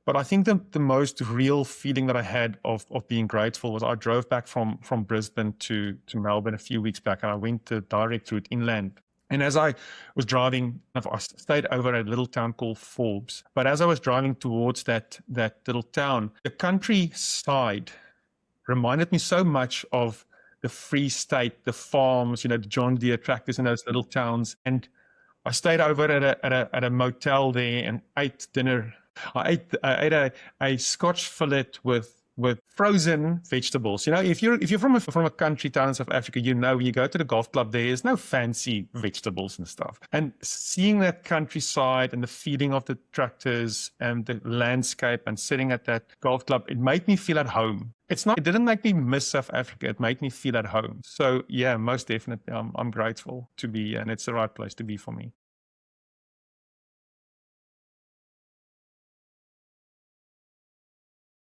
But I think the most real feeling that I had of being grateful was I drove back from Brisbane to Melbourne a few weeks back, and I went the direct route inland. And as I was driving, I stayed over at a little town called Forbes. But as I was driving towards that little town, the countryside reminded me so much of the Free State, the farms, the John Deere tractors in those little towns. And I stayed over at a motel there and ate dinner. I ate a Scotch fillet with frozen vegetables. If you're from a country town in South Africa, when you go to the golf club, there's no fancy vegetables and stuff. And seeing that countryside and the feeling of the tractors and the landscape and sitting at that golf club, it made me feel at home. It didn't make me miss South Africa. It made me feel at home. So yeah, most definitely, I'm grateful to be here, and it's the right place to be for me.